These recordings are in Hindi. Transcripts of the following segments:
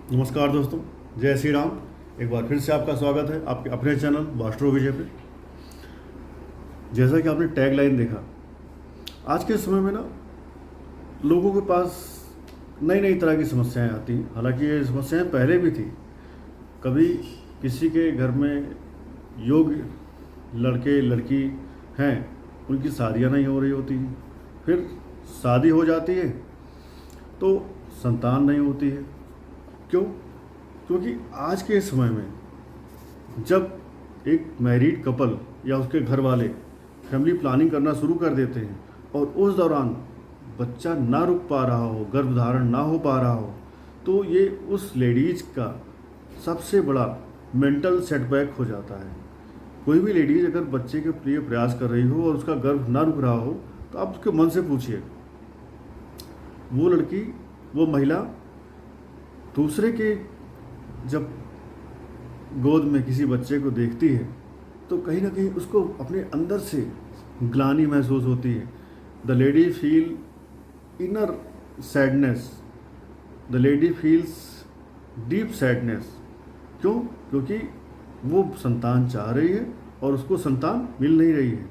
नमस्कार दोस्तों, जय श्री राम। एक बार फिर से आपका स्वागत है आपके अपने चैनल वास्ट्रो विजय पे। जैसा कि आपने टैग लाइन देखा, आज के समय में ना लोगों के पास नई नई तरह की समस्याएं आती हैं। हालांकि ये समस्याएं पहले भी थी। कभी किसी के घर में योग्य लड़के लड़की हैं, उनकी शादियां नहीं हो रही होती हैं, फिर शादी हो जाती है तो संतान नहीं होती है। क्यों? क्योंकि आज के समय में जब एक मैरिड कपल या उसके घर वाले फैमिली प्लानिंग करना शुरू कर देते हैं और उस दौरान बच्चा ना रुक पा रहा हो, गर्भधारण ना हो पा रहा हो, तो ये उस लेडीज का सबसे बड़ा मेंटल सेटबैक हो जाता है। कोई भी लेडीज अगर बच्चे के लिए प्रयास कर रही हो और उसका गर्भ ना रुक रहा हो, तो आप उसके मन से पूछिए, वो लड़की, वो महिला दूसरे के जब गोद में किसी बच्चे को देखती है तो कहीं ना कहीं उसको अपने अंदर से ग्लानि महसूस होती है। The lady feel inner sadness, the lady feels deep sadness. क्यों? क्योंकि वो संतान चाह रही है और उसको संतान मिल नहीं रही है,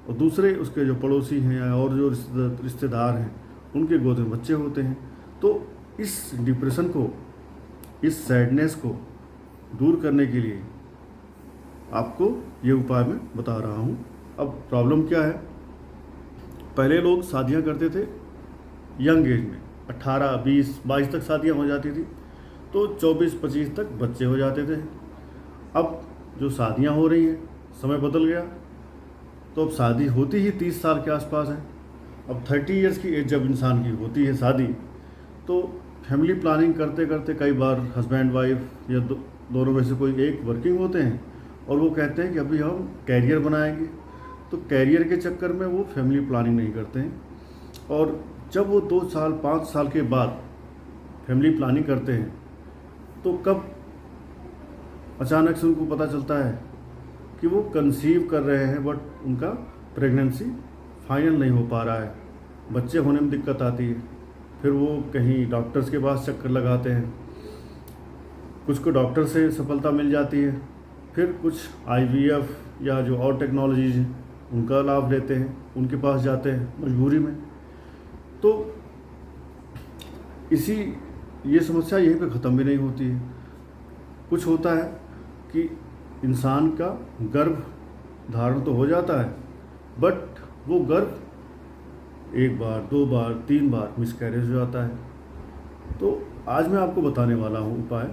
और दूसरे उसके जो पड़ोसी हैं या और जो रिश्तेदार हैं उनके गोद में बच्चे होते हैं। तो इस डिप्रेशन को, इस सैडनेस को दूर करने के लिए आपको ये उपाय मैं बता रहा हूँ। अब प्रॉब्लम क्या है? पहले लोग शादियाँ करते थे यंग एज में, 18, 20, 22 तक शादियाँ हो जाती थी, तो 24, 25 तक बच्चे हो जाते थे। अब जो शादियाँ हो रही हैं, समय बदल गया, तो अब शादी होती ही 30 साल के आसपास है। अब 30 ईयर्स की एज जब इंसान की होती है शादी, तो फैमिली प्लानिंग करते करते कई बार हस्बैंड वाइफ या दोनों में से कोई एक वर्किंग होते हैं और वो कहते हैं कि अभी हम कैरियर बनाएंगे। तो कैरियर के चक्कर में वो फैमिली प्लानिंग नहीं करते हैं, और जब वो 2 साल 5 साल के बाद फैमिली प्लानिंग करते हैं तो कब अचानक से उनको पता चलता है कि वो कंसीव कर रहे हैं, बट उनका प्रेगनेंसी फाइनल नहीं हो पा रहा है, बच्चे होने में दिक्कत आती है। फिर वो कहीं डॉक्टर्स के पास चक्कर लगाते हैं, कुछ को डॉक्टर से सफलता मिल जाती है, फिर कुछ आईवीएफ या जो और टेक्नोलॉजीज हैं उनका लाभ लेते हैं, उनके पास जाते हैं मजबूरी में। तो ये समस्या यहीं पे ख़त्म भी नहीं होती है। कुछ होता है कि इंसान का गर्भ धारण तो हो जाता है, बट वो गर्भ 1 बार, 2 बार, 3 बार मिसकैरेज हो जाता है। तो आज मैं आपको बताने वाला हूँ उपाय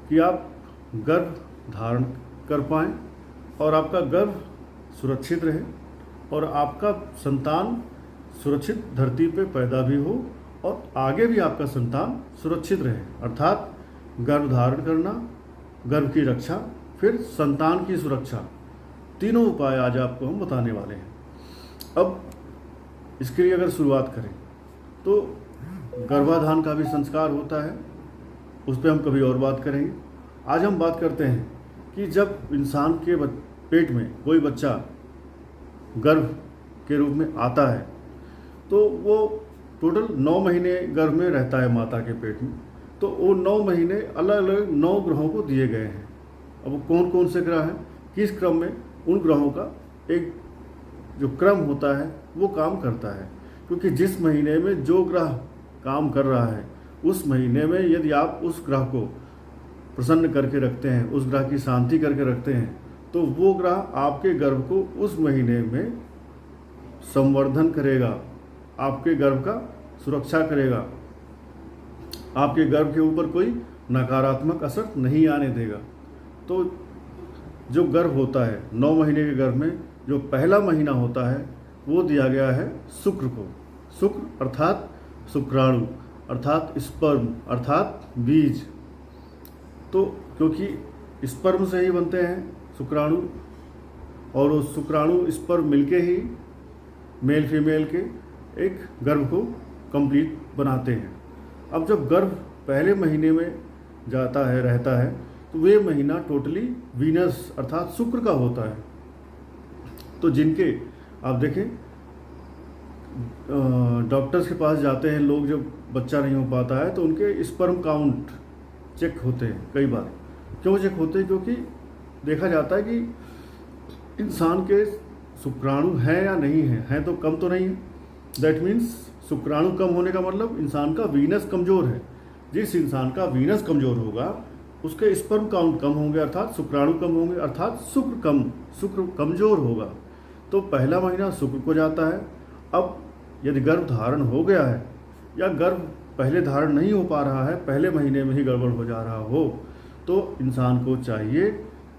कि आप गर्भ धारण कर पाएँ और आपका गर्भ सुरक्षित रहे और आपका संतान सुरक्षित धरती पे पैदा भी हो और आगे भी आपका संतान सुरक्षित रहे। अर्थात गर्भ धारण करना, गर्भ की रक्षा, फिर संतान की सुरक्षा, तीनों उपाय आज आपको हम बताने वाले हैं। अब इसके लिए अगर शुरुआत करें तो गर्भाधान का भी संस्कार होता है, उस पर हम कभी और बात करेंगे। आज हम बात करते हैं कि जब इंसान के पेट में कोई बच्चा गर्भ के रूप में आता है तो वो टोटल 9 महीने गर्भ में रहता है माता के पेट में। तो वो 9 महीने अलग अलग 9 ग्रहों को दिए गए हैं। अब वो कौन कौन से ग्रह हैं, किस क्रम में, उन ग्रहों का एक जो क्रम होता है वो काम करता है। क्योंकि जिस महीने में जो ग्रह काम कर रहा है, उस महीने में यदि आप उस ग्रह को प्रसन्न करके रखते हैं, उस ग्रह की शांति करके रखते हैं, तो वो ग्रह आपके गर्भ को उस महीने में संवर्धन करेगा, आपके गर्भ का सुरक्षा करेगा, आपके गर्भ के ऊपर कोई नकारात्मक असर नहीं आने देगा। तो जो गर्भ होता है 9 महीने के गर्भ में जो पहला महीना होता है वो दिया गया है शुक्र को। शुक्र अर्थात शुक्राणु, अर्थात स्पर्म, अर्थात बीज। तो क्योंकि स्पर्म से ही बनते हैं शुक्राणु, और वो शुक्राणु स्पर्म मिलके ही मेल फीमेल के एक गर्भ को कंप्लीट बनाते हैं। अब जब गर्भ पहले महीने में जाता है, रहता है, तो वे महीना टोटली वीनस अर्थात शुक्र का होता है। तो जिनके आप देखें डॉक्टर्स के पास जाते हैं लोग, जब बच्चा नहीं हो पाता है तो उनके स्पर्म काउंट चेक होते हैं कई बार। क्यों चेक होते हैं? क्योंकि देखा जाता है कि इंसान के शुक्राणु हैं या नहीं हैं तो कम तो नहीं है। दैट मीन्स शुक्राणु कम होने का मतलब इंसान का वीनस कमज़ोर है। जिस इंसान का वीनस कमज़ोर होगा उसके स्पर्म काउंट कम होंगे, अर्थात शुक्राणु कम होंगे, अर्थात शुक्र कमज़ोर होगा। तो पहला महीना शुक्र को जाता है। अब यदि गर्भ धारण हो गया है या गर्भ पहले धारण नहीं हो पा रहा है, पहले महीने में ही गड़बड़ हो जा रहा हो, तो इंसान को चाहिए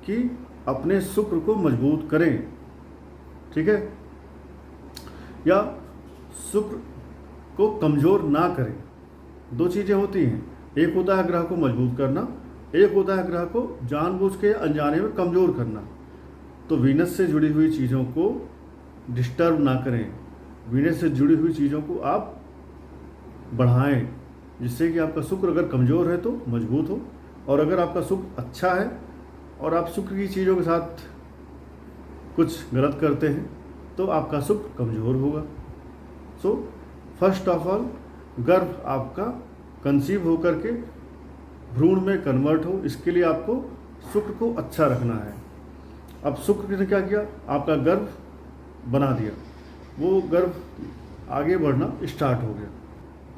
कि अपने शुक्र को मजबूत करें, ठीक है, या शुक्र को कमज़ोर ना करें। दो चीज़ें होती हैं, एक होता है ग्रह को मजबूत करना, एक होता है ग्रह को जानबूझ के अनजाने में कमज़ोर करना। तो वीनस से जुड़ी हुई चीज़ों को डिस्टर्ब ना करें, वीनस से जुड़ी हुई चीज़ों को आप बढ़ाएं, जिससे कि आपका शुक्र अगर कमज़ोर है तो मजबूत हो, और अगर आपका शुक्र अच्छा है और आप शुक्र की चीज़ों के साथ कुछ गलत करते हैं तो आपका शुक्र कमज़ोर होगा। सो फर्स्ट ऑफ ऑल गर्भ आपका कंसीव होकर के भ्रूण में कन्वर्ट हो, इसके लिए आपको शुक्र को अच्छा रखना है। अब शुक्र ने क्या किया? आपका गर्भ बना दिया, वो गर्भ आगे बढ़ना स्टार्ट हो गया।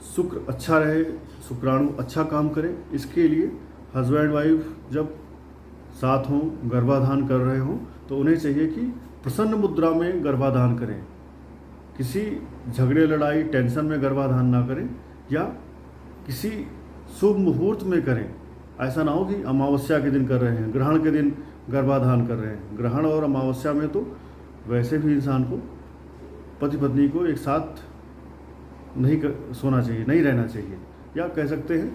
शुक्र अच्छा रहे, शुक्राणु अच्छा काम करे, इसके लिए हस्बैंड वाइफ जब साथ हों, गर्भाधान कर रहे हों, तो उन्हें चाहिए कि प्रसन्न मुद्रा में गर्भाधान करें। किसी झगड़े लड़ाई टेंशन में गर्भाधान ना करें, या किसी शुभ मुहूर्त में करें। ऐसा ना हो कि अमावस्या के दिन कर रहे हैं, ग्रहण के दिन गर्भाधान कर रहे हैं। ग्रहण और अमावस्या में तो वैसे भी इंसान को, पति पत्नी को एक साथ नहीं सोना चाहिए, नहीं रहना चाहिए, या कह सकते हैं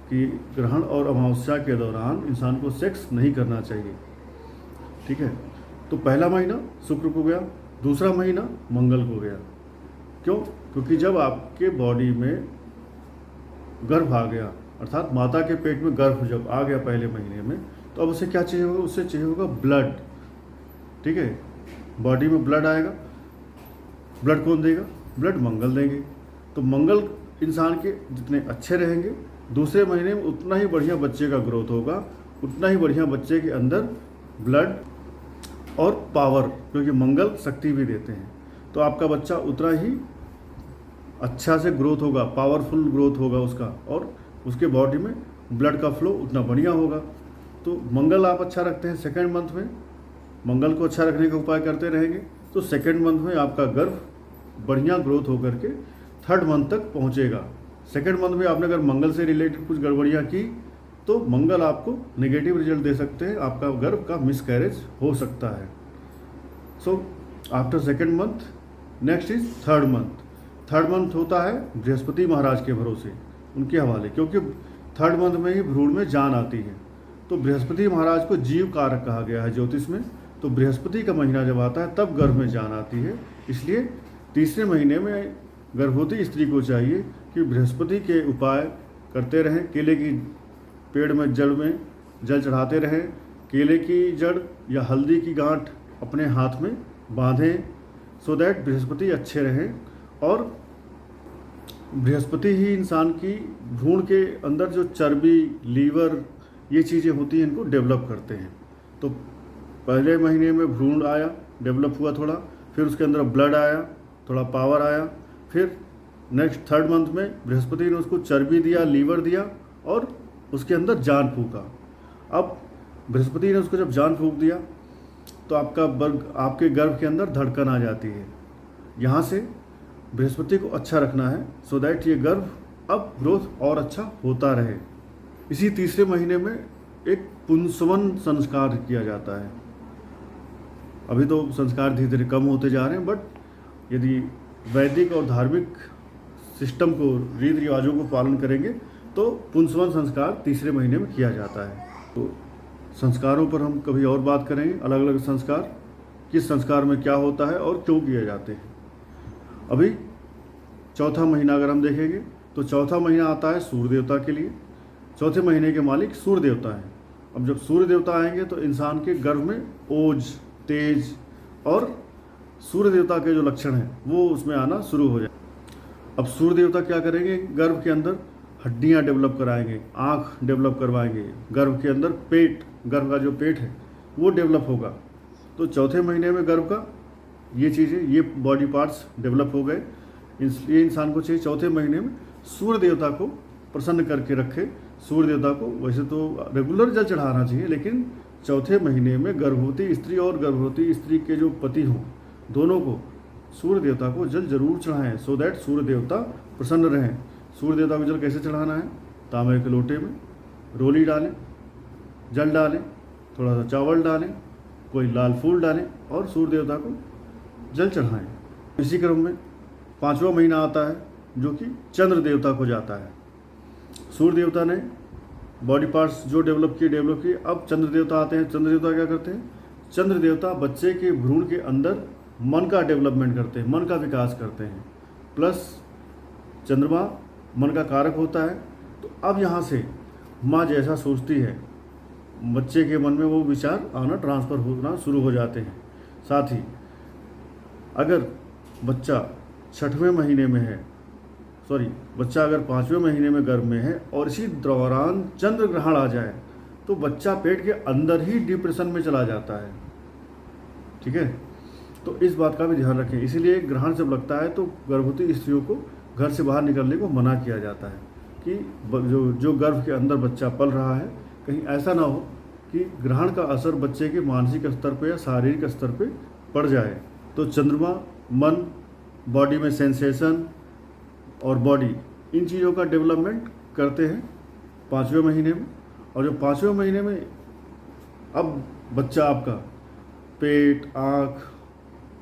कि ग्रहण और अमावस्या के दौरान इंसान को सेक्स नहीं करना चाहिए, ठीक है। तो पहला महीना शुक्र को गया, दूसरा महीना मंगल को गया। क्यों? क्योंकि जब आपके बॉडी में गर्भ आ गया, अर्थात माता के पेट में गर्भ जब आ गया पहले महीने में, तो अब उसे क्या चाहिए होगा? उससे चाहिए होगा ब्लड, ठीक है। बॉडी में ब्लड आएगा, ब्लड कौन देगा? ब्लड मंगल देंगे। तो मंगल इंसान के जितने अच्छे रहेंगे, दूसरे महीने में उतना ही बढ़िया बच्चे का ग्रोथ होगा, उतना ही बढ़िया बच्चे के अंदर ब्लड और पावर, क्योंकि मंगल शक्ति भी देते हैं, तो आपका बच्चा उतना ही अच्छा से ग्रोथ होगा, पावरफुल ग्रोथ होगा उसका, और उसके बॉडी में ब्लड का फ्लो उतना बढ़िया होगा। तो मंगल आप अच्छा रखते हैं सेकेंड मंथ में, मंगल को अच्छा रखने का उपाय करते रहेंगे, तो सेकेंड मंथ में आपका गर्भ बढ़िया ग्रोथ होकर के थर्ड मंथ तक पहुंचेगा। सेकेंड मंथ में आपने अगर मंगल से रिलेटेड कुछ गड़बड़ियाँ की तो मंगल आपको नेगेटिव रिजल्ट दे सकते हैं, आपका गर्भ का मिसकैरेज हो सकता है। So after second month, next is third month. Third month होता है बृहस्पति महाराज के भरोसे, उनके हवाले, क्योंकि थर्ड मंथ में ही भ्रूण में जान आती है। तो बृहस्पति महाराज को जीव कारक कहा गया है ज्योतिष में। तो बृहस्पति का महीना जब आता है तब गर्भ में जान आती है, इसलिए तीसरे महीने में गर्भवती स्त्री को चाहिए कि बृहस्पति के उपाय करते रहें। केले की पेड़ में जड़ में जल चढ़ाते रहें, केले की जड़ या हल्दी की गांठ अपने हाथ में बांधें, सो दैट बृहस्पति अच्छे रहें। और बृहस्पति ही इंसान की भ्रूण के अंदर जो चर्बी, लीवर, ये चीज़ें होती हैं, इनको डेवलप करते हैं। तो पहले महीने में भ्रूण आया, डेवलप हुआ थोड़ा, फिर उसके अंदर ब्लड आया, थोड़ा पावर आया, फिर नेक्स्ट थर्ड मंथ में बृहस्पति ने उसको चर्बी दिया, लीवर दिया, और उसके अंदर जान फूका। अब बृहस्पति ने उसको जब जान फूक दिया तो आपके गर्भ के अंदर धड़कन आ जाती है। यहाँ से बृहस्पति को अच्छा रखना है, सो दैट ये गर्भ अब ग्रोथ और अच्छा होता रहे। इसी तीसरे महीने में एक पुंसवन संस्कार किया जाता है। अभी तो संस्कार धीरे धीरे कम होते जा रहे हैं, बट यदि वैदिक और धार्मिक सिस्टम को, रीति रिवाजों को पालन करेंगे तो पुंसवन संस्कार तीसरे महीने में किया जाता है। तो संस्कारों पर हम कभी और बात करेंगे, अलग अलग संस्कार, किस संस्कार में क्या होता है और क्यों किए जाते हैं। अभी चौथा महीना अगर हम देखेंगे तो चौथा महीना आता है सूर्य देवता के लिए। चौथे महीने के मालिक सूर्य देवता हैं। अब जब सूर्य देवता आएंगे तो इंसान के गर्भ में ओज, तेज और सूर्य देवता के जो लक्षण हैं वो उसमें आना शुरू हो जाए। अब सूर्य देवता क्या करेंगे? गर्भ के अंदर हड्डियाँ डेवलप कराएंगे, आँख डेवलप करवाएंगे, गर्भ के अंदर पेट, गर्भ का जो पेट है वो डेवलप होगा। तो चौथे महीने में गर्भ का ये चीज़ें, ये बॉडी पार्ट्स डेवलप हो गए। इसलिए इंसान को चाहिए चौथे महीने में सूर्य देवता को प्रसन्न करके रखे। सूर्य देवता को वैसे तो रेगुलर जल चढ़ाना चाहिए, लेकिन चौथे महीने में गर्भवती स्त्री और गर्भवती स्त्री के जो पति हों, दोनों को सूर्य देवता को जल जरूर चढ़ाएं, सो दैट सूर्य देवता प्रसन्न रहें। सूर्य देवता को जल कैसे चढ़ाना है? तांबे के लोटे में रोली डालें, जल डालें, थोड़ा सा चावल डालें, कोई लाल फूल डालें और सूर्य देवता को जल चढ़ाएं। इसी क्रम में 5वां महीना आता है जो कि चंद्र देवता को जाता है। सूर्य देवता ने बॉडी पार्ट्स जो डेवलप किए, अब चंद्र देवता आते हैं। चंद्र देवता क्या करते हैं? चंद्र देवता बच्चे के भ्रूण के अंदर मन का डेवलपमेंट करते हैं, मन का विकास करते हैं। प्लस चंद्रमा मन का कारक होता है। तो अब यहाँ से माँ जैसा सोचती है, बच्चे के मन में वो विचार आना, ट्रांसफ़र होना शुरू हो जाते हैं। साथ ही अगर बच्चा 6वें महीने में है, बच्चा अगर 5वें महीने में गर्भ में है और इसी दौरान चंद्र ग्रहण आ जाए तो बच्चा पेट के अंदर ही डिप्रेशन में चला जाता है। ठीक है, तो इस बात का भी ध्यान रखें। इसीलिए ग्रहण जब लगता है तो गर्भवती स्त्रियों को घर से बाहर निकलने को मना किया जाता है कि जो गर्भ के अंदर बच्चा पल रहा है, कहीं ऐसा ना हो कि ग्रहण का असर बच्चे के मानसिक स्तर पे या शारीरिक स्तर पे पड़ जाए। तो चंद्रमा मन, बॉडी में सेंसेशन और बॉडी, इन चीज़ों का डेवलपमेंट करते हैं 5वें महीने में। और जो 5वें महीने में अब बच्चा आपका पेट, आँख,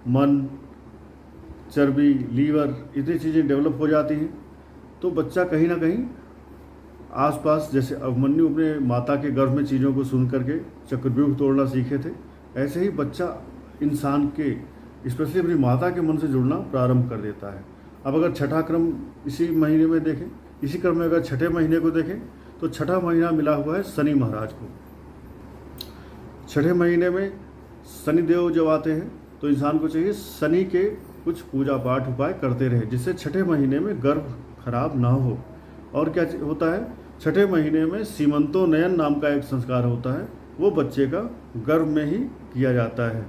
मन, चर्बी, लीवर, इतनी चीज़ें डेवलप हो जाती हैं। तो बच्चा कहीं ना कहीं आसपास, जैसे अभिमन्यु अपने माता के गर्भ में चीज़ों को सुन करके चक्रव्यूह तोड़ना सीखे थे, ऐसे ही बच्चा इंसान के, स्पेशली अपनी माता के मन से जुड़ना प्रारंभ कर देता है। अब अगर छठा क्रम इसी महीने में देखें, इसी क्रम में अगर 6ठे महीने को देखें तो 6ठा महीना मिला हुआ है शनि महाराज को। 6ठे महीने में शनि देव जब आते हैं तो इंसान को चाहिए शनि के कुछ पूजा पाठ उपाय करते रहे, जिससे 6ठे महीने में गर्भ खराब ना हो। और क्या होता है, 6ठे महीने में सीमंतोन्नयन नाम का एक संस्कार होता है, वो बच्चे का गर्भ में ही किया जाता है।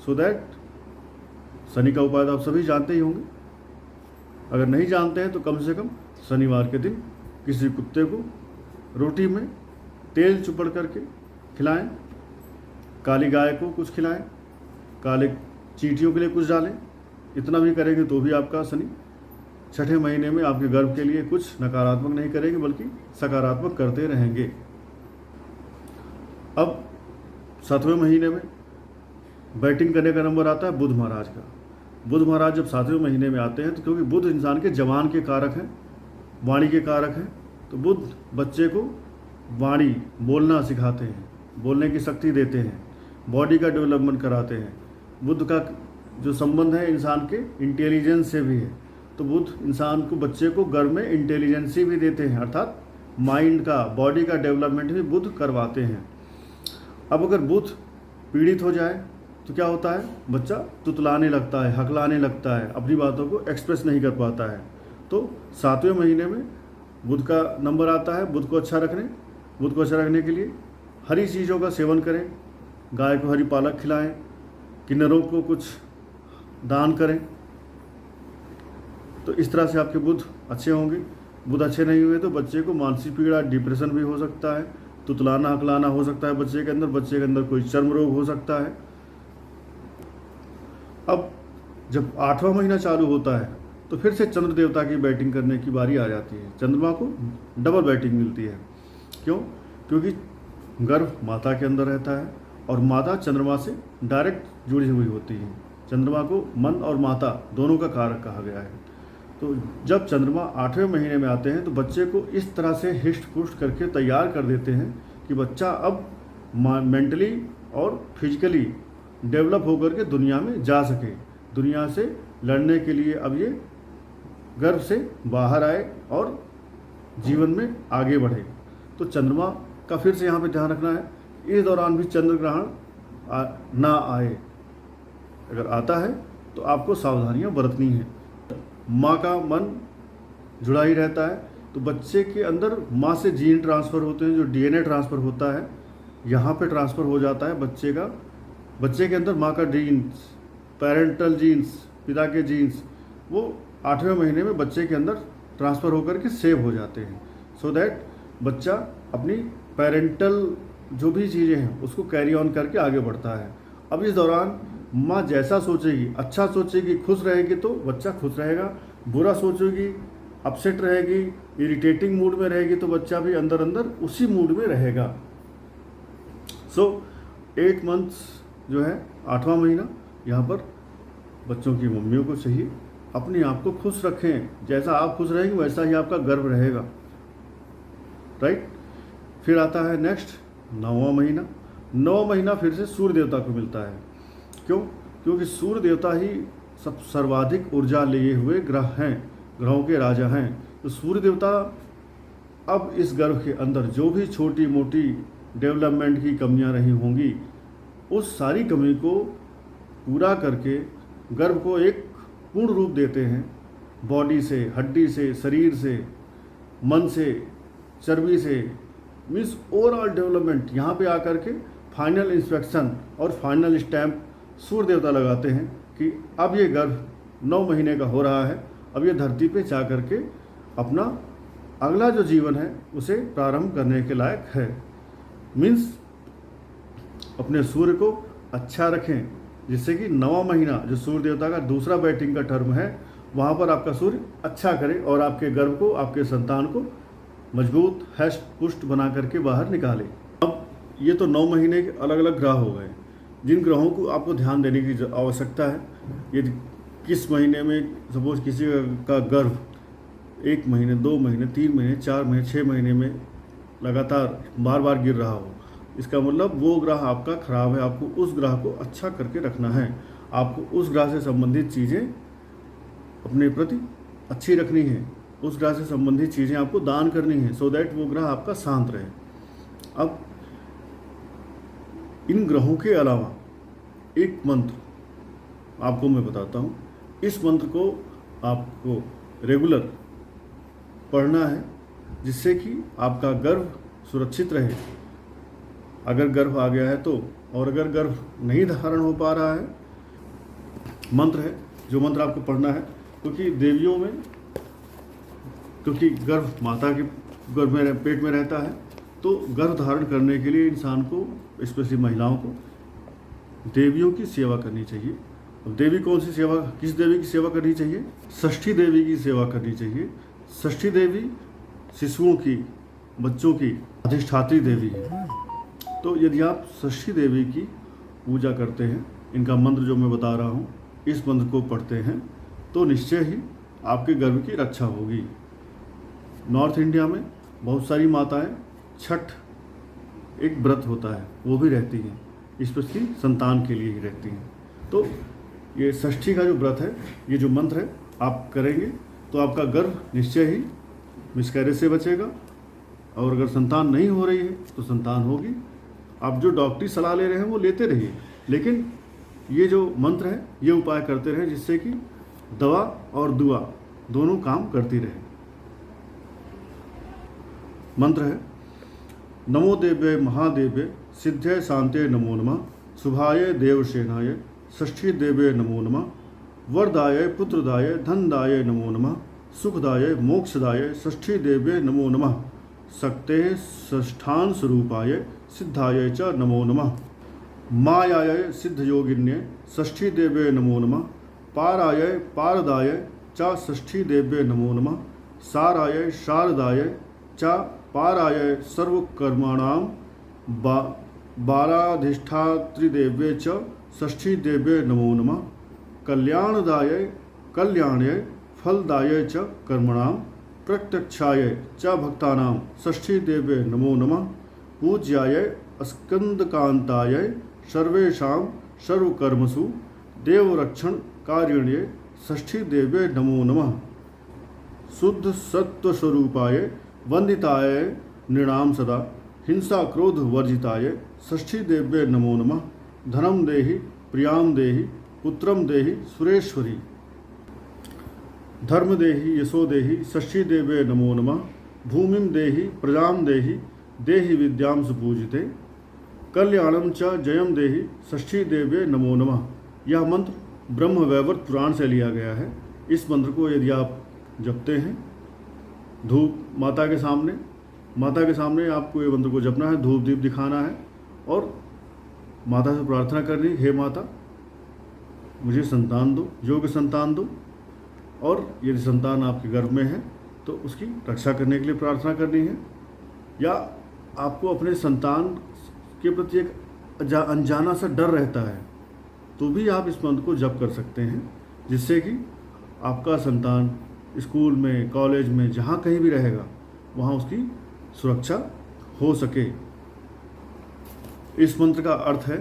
सो दैट शनि का उपाय तो आप सभी जानते ही होंगे। अगर नहीं जानते हैं तो कम से कम शनिवार के दिन किसी कुत्ते को रोटी में तेल चुपड़ करके खिलाएं, काली गाय को कुछ खिलाएं, काले चींटियों के लिए कुछ डालें। इतना भी करेंगे तो भी आपका शनि 6ठे महीने में आपके गर्भ के लिए कुछ नकारात्मक नहीं करेंगे, बल्कि सकारात्मक करते रहेंगे। अब 7वें महीने में बैटिंग करने का नंबर आता है बुध महाराज का। बुध महाराज जब 7वें महीने में आते हैं तो क्योंकि बुध इंसान के जवान के कारक हैं, वाणी के कारक हैं, तो बुध बच्चे को वाणी बोलना सिखाते हैं, बोलने की शक्ति देते हैं, बॉडी का डेवलपमेंट कराते हैं। बुध का जो संबंध है इंसान के इंटेलिजेंस से भी है, तो बुध इंसान को, बच्चे को गर्भ में इंटेलिजेंसी भी देते हैं, अर्थात माइंड का, बॉडी का डेवलपमेंट भी बुध करवाते हैं। अब अगर बुध पीड़ित हो जाए तो क्या होता है, बच्चा तुतलाने लगता है, हकलाने लगता है, अपनी बातों को एक्सप्रेस नहीं कर पाता है। तो 7वें महीने में बुध का नंबर आता है। बुध को अच्छा रखने के लिए हरी चीज़ों का सेवन करें, गाय को हरी पालक खिलाएं, किन्नरों को कुछ दान करें, तो इस तरह से आपके बुध अच्छे होंगे। बुध अच्छे नहीं हुए तो बच्चे को मानसिक पीड़ा, डिप्रेशन भी हो सकता है, तुतलाना हकलाना हो सकता है बच्चे के अंदर कोई चर्म रोग हो सकता है। अब जब 8वां महीना चालू होता है तो फिर से चंद्र देवता की बैटिंग करने की बारी आ जाती है। चंद्रमा को डबल बैटिंग मिलती है। क्यों? क्योंकि गर्भ माता के अंदर रहता है और माता चंद्रमा से डायरेक्ट जुड़ी हुई होती है। चंद्रमा को मन और माता दोनों का कारक कहा गया है। तो जब चंद्रमा 8वें महीने में आते हैं तो बच्चे को इस तरह से हिष्ट पुष्ट करके तैयार कर देते हैं कि बच्चा अब मेंटली और फिजिकली डेवलप होकर के दुनिया में जा सके, दुनिया से लड़ने के लिए अब ये गर्भ से बाहर आए और जीवन में आगे बढ़े। तो चंद्रमा का फिर से यहाँ पे ध्यान रखना है, इस दौरान भी चंद्र ग्रहण ना आए। अगर आता है तो आपको सावधानियाँ बरतनी है। माँ का मन जुड़ा ही रहता है, तो बच्चे के अंदर माँ से जीन ट्रांसफ़र होते हैं, जो डीएनए ट्रांसफ़र होता है यहाँ पे ट्रांसफ़र हो जाता है बच्चे के अंदर माँ का जीन्स, पेरेंटल जीन्स, पिता के जीन्स, वो 8वें महीने में बच्चे के अंदर ट्रांसफ़र होकर के सेव हो जाते हैं, सो दैट बच्चा अपनी पेरेंटल जो भी चीज़ें हैं उसको कैरी ऑन करके आगे बढ़ता है। अब इस दौरान माँ जैसा सोचेगी, अच्छा सोचेगी, खुश रहेगी तो बच्चा खुश रहेगा, बुरा सोचेगी, अपसेट रहेगी, इरिटेटिंग मूड में रहेगी तो बच्चा भी अंदर अंदर उसी मूड में रहेगा। सो 8 मंथ्स जो है 8वां महीना, यहाँ पर बच्चों की मम्मियों को चाहिए अपने आप को खुश रखें, जैसा आप खुश रहेंगे वैसा ही आपका गर्व रहेगा, राइट। फिर आता है नेक्स्ट 9वां महीना। 9वां महीना फिर से सूर्य देवता को मिलता है। क्यों? क्योंकि सूर्य देवता ही सब सर्वाधिक ऊर्जा लिए हुए ग्रह हैं, ग्रहों के राजा हैं। तो सूर्य देवता अब इस गर्भ के अंदर जो भी छोटी मोटी डेवलपमेंट की कमियां रही होंगी, उस सारी कमी को पूरा करके गर्भ को एक पूर्ण रूप देते हैं। बॉडी से, हड्डी से, शरीर से, मन से, चर्बी से, मीन्स ओवरऑल डेवलपमेंट। यहाँ पे आकर के फाइनल इंस्पेक्शन और फाइनल स्टैंप सूर्य देवता लगाते हैं कि अब ये गर्भ 9 महीने का हो रहा है, अब ये धरती पे जा करके अपना अगला जो जीवन है उसे प्रारंभ करने के लायक है। मीन्स अपने सूर्य को अच्छा रखें, जिससे कि 9वां महीना जो सूर्य देवता का दूसरा बैटिंग का टर्म है, वहाँ पर आपका सूर्य अच्छा करे और आपके गर्भ को, आपके संतान को मजबूत हष्ट पुष्ट बना करके बाहर निकाले। अब ये तो 9 महीने के अलग अलग ग्रह हो गए, जिन ग्रहों को आपको ध्यान देने की आवश्यकता है। यदि किस महीने में सपोज किसी का गर्भ 1 महीने, 2 महीने, 3 महीने, 4 महीने, 6 महीने में लगातार बार बार गिर रहा हो, इसका मतलब वो ग्रह आपका खराब है। आपको उस ग्रह को अच्छा करके रखना है, आपको उस ग्रह से संबंधित चीज़ें अपने प्रति अच्छी रखनी है, उस ग्रह से संबंधित चीज़ें आपको दान करनी है, सो दैट वो ग्रह आपका शांत रहे। अब इन ग्रहों के अलावा एक मंत्र आपको मैं बताता हूँ। इस मंत्र को आपको रेगुलर पढ़ना है, जिससे कि आपका गर्भ सुरक्षित रहे। अगर गर्भ आ गया है तो, और अगर गर्भ नहीं धारण हो पा रहा है, मंत्र है जो मंत्र आपको पढ़ना है। क्योंकि देवियों में, क्योंकि गर्भ माता के गर्भ में, पेट में रहता है, तो गर्भ धारण करने के लिए इंसान को, स्पेशली महिलाओं को, देवियों की सेवा करनी चाहिए। अब देवी कौन सी सेवा, किस देवी की सेवा करनी चाहिए? षष्ठी देवी की सेवा करनी चाहिए। षष्ठी देवी शिशुओं की, बच्चों की अधिष्ठात्री देवी है। तो यदि आप षष्ठी देवी की पूजा करते हैं, इनका मंत्र जो मैं बता रहा हूँ, इस मंत्र को पढ़ते हैं, तो निश्चय ही आपके गर्भ की रक्षा होगी। नॉर्थ इंडिया में बहुत सारी माताएं छठ एक व्रत होता है वो भी रहती हैं, स्पेशली संतान के लिए ही रहती हैं। तो ये षष्ठी का जो व्रत है, ये जो मंत्र है आप करेंगे तो आपका गर्भ निश्चय ही मिसकैरेज से बचेगा, और अगर संतान नहीं हो रही है तो संतान होगी। आप जो डॉक्टरी सलाह ले रहे हैं वो लेते रहिए, लेकिन ये जो मंत्र है ये उपाय करते रहें, जिससे कि दवा और दुआ दोनों काम करती रहे। मंत्र है: नमो देवे महादेवे सिद्धे शांते नमो नमः, शुभाय देवसेनाय षष्ठी देवे नमो नमः, वरदाय पुत्रदाय धनदाय नमो नमः, सुखदाय मोक्षदाय षष्ठी देवे नमो नमः, शक्ते षष्ठान स्वरूपाय सिद्धाय च नमो नमः, मायाय सिद्धयोगिन्ये षष्ठी देवे नमो नमः, पाराय पारदाय च षष्ठी देवे नमो नमः, साराय शारदाय च पाराय सर्वकर्माणां बाराधिष्ठात्रिदेवे च षष्ठी देवे नमो नमः, कल्याणदाय कल्याणाय फलदाय च कर्मणां प्रत्यक्षाय च भक्तानां षष्ठी देवे नमो नमः, पूज्याय स्कंदकांताय सर्वेषां सर्वकर्मसु देवरक्षण कारिण्ये षष्ठी देवे नमो नमः, शुद्ध सत्व स्वरूपाय वंदिताय नृणाम सदा हिंसा क्रोध वर्जिताय षष्ठी देवे नमो नमः, धनम देहि प्रियाम देहि पुत्रम देहि सुरेश्वरी, धर्म देहि यशो देहि षष्ठी देवे नमो नमः, भूमिम देहि प्रजाम देहि देहि विद्याम सुपूजिते कल्याणम च जयम देहि षष्ठी देव्ये नमो नमः। यह मंत्र ब्रह्म वैवर्त पुराण से लिया गया है। इस मंत्र को यदि आप जपते हैं, धूप माता के सामने आपको ये मंत्र को जपना है, धूप दीप दिखाना है और माता से प्रार्थना करनी, हे माता मुझे संतान दो, योग्य संतान दो, और यदि संतान आपके गर्भ में है तो उसकी रक्षा करने के लिए प्रार्थना करनी है। या आपको अपने संतान के प्रति एक अनजाना सा डर रहता है तो भी आप इस मंत्र को जप कर सकते हैं, जिससे कि आपका संतान स्कूल में, कॉलेज में, जहाँ कहीं भी रहेगा वहाँ उसकी सुरक्षा हो सके। इस मंत्र का अर्थ है,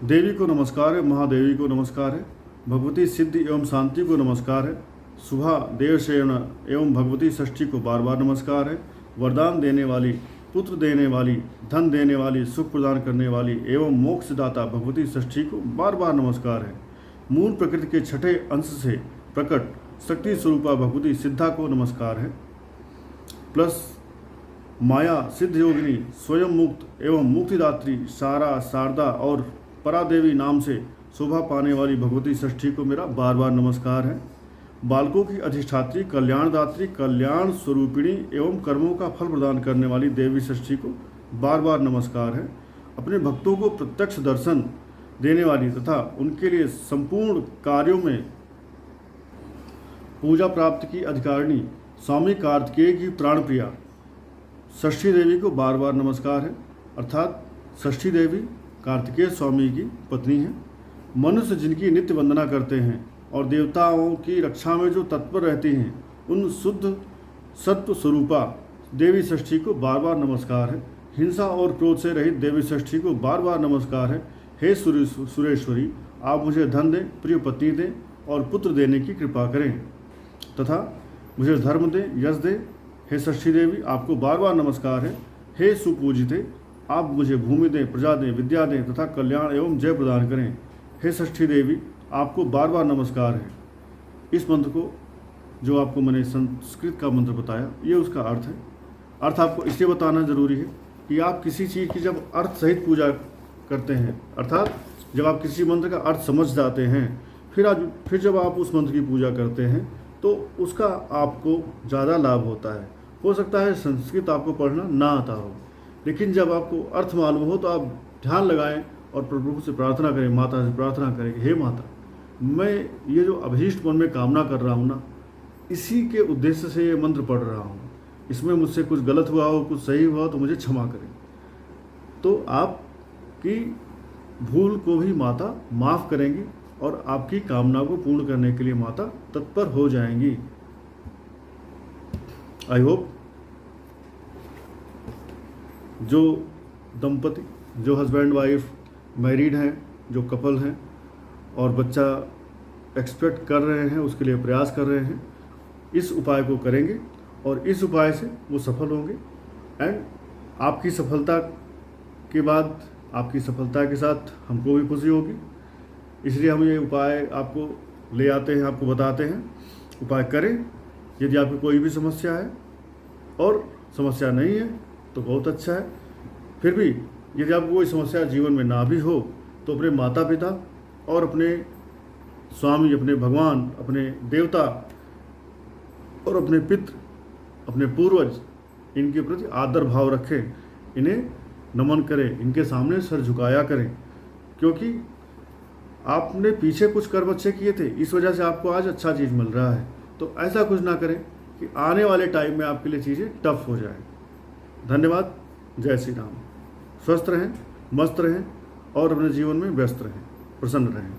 देवी को नमस्कार है, महादेवी को नमस्कार है, भगवती सिद्धि एवं शांति को नमस्कार है, सुबह देवशयन एवं भगवती षष्ठी को बार बार नमस्कार है, वरदान देने वाली, पुत्र देने वाली, धन देने वाली, सुख प्रदान करने वाली एवं मोक्षदाता भगवती षष्ठी को बार बार नमस्कार है, मूल प्रकृति के छठे अंश से प्रकट शक्ति स्वरूपा भगवती सिद्धा को नमस्कार है, प्लस माया सिद्ध योगिनी स्वयं मुक्त एवं मुक्तिदात्री सारा, शारदा और परादेवी नाम से शोभा पाने वाली भगवती षष्ठी को मेरा बार बार नमस्कार है, बालकों की अधिष्ठात्री, कल्याणदात्री, कल्याण स्वरूपिणी एवं कर्मों का फल प्रदान करने वाली देवी षष्ठी को बार बार नमस्कार है, अपने भक्तों को प्रत्यक्ष दर्शन देने वाली तथा उनके लिए संपूर्ण कार्यों में पूजा प्राप्त की अधिकारिणी स्वामी कार्तिकेय की प्राण प्रिया षष्ठी देवी को बार बार नमस्कार है। अर्थात षष्ठी देवी कार्तिकेय स्वामी की पत्नी है। मनुष्य जिनकी नित्य वंदना करते हैं और देवताओं की रक्षा में जो तत्पर रहती हैं, उन शुद्ध सत्व स्वरूपा देवी षष्ठी को बार बार नमस्कार है। हिंसा और क्रोध से रहित देवी षष्ठी को बार बार नमस्कार है। हे सुरेश्वरी, आप मुझे धन दें, प्रिय पत्नी दें और पुत्र देने की कृपा करें तथा मुझे धर्म दें, यश दें। हे षष्ठी देवी, आपको बार बार नमस्कार है। हे सुपूजिते, आप मुझे भूमि दें, प्रजा दें, विद्या दें तथा कल्याण एवं जय प्रदान करें। हे षष्ठी देवी, आपको बार बार नमस्कार है। इस मंत्र को, जो आपको मैंने संस्कृत का मंत्र बताया, ये उसका अर्थ है। अर्थ आपको इसलिए बताना जरूरी है कि आप किसी चीज़ की जब अर्थ सहित पूजा करते हैं, अर्थात जब आप किसी मंत्र का अर्थ समझ जाते हैं, फिर जब आप उस मंत्र की पूजा करते हैं तो उसका आपको ज़्यादा लाभ होता है। हो सकता है संस्कृत आपको पढ़ना ना आता हो, लेकिन जब आपको अर्थ मालूम हो तो आप ध्यान लगाएं और प्रभु से प्रार्थना करें, माता से प्रार्थना करें कि हे माता, मैं ये जो अभीष्ट मन में कामना कर रहा हूँ ना, इसी के उद्देश्य से ये मंत्र पढ़ रहा हूँ। इसमें मुझसे कुछ गलत हुआ हो, कुछ सही हुआ हो तो मुझे क्षमा करें। तो आपकी भूल को भी माता माफ़ करेंगी और आपकी कामना को पूर्ण करने के लिए माता तत्पर हो जाएंगी। आई होप जो दंपति, जो हस्बैंड वाइफ मैरिड हैं, जो कपल हैं और बच्चा एक्सपेक्ट कर रहे हैं, उसके लिए प्रयास कर रहे हैं, इस उपाय को करेंगे और इस उपाय से वो सफल होंगे। एंड आपकी सफलता के बाद, आपकी सफलता के साथ हमको भी खुशी होगी। इसलिए हम ये उपाय आपको ले आते हैं, आपको बताते हैं। उपाय करें यदि आपकी कोई भी समस्या है, और समस्या नहीं है तो बहुत अच्छा है। फिर भी यदि आपको कोई समस्या जीवन में ना भी हो तो अपने माता पिता और अपने स्वामी, अपने भगवान, अपने देवता और अपने पितृ, अपने पूर्वज, इनके प्रति आदर भाव रखें, इन्हें नमन करें, इनके सामने सर झुकाया करें, क्योंकि आपने पीछे कुछ कर्म अच्छे किए थे, इस वजह से आपको आज अच्छा चीज़ मिल रहा है। तो ऐसा कुछ ना करें कि आने वाले टाइम में आपके लिए चीज़ें टफ हो जाएं। धन्यवाद। जय श्री राम। स्वस्थ रहें, मस्त रहें और अपने जीवन में व्यस्त रहें, प्रसन्न रहें।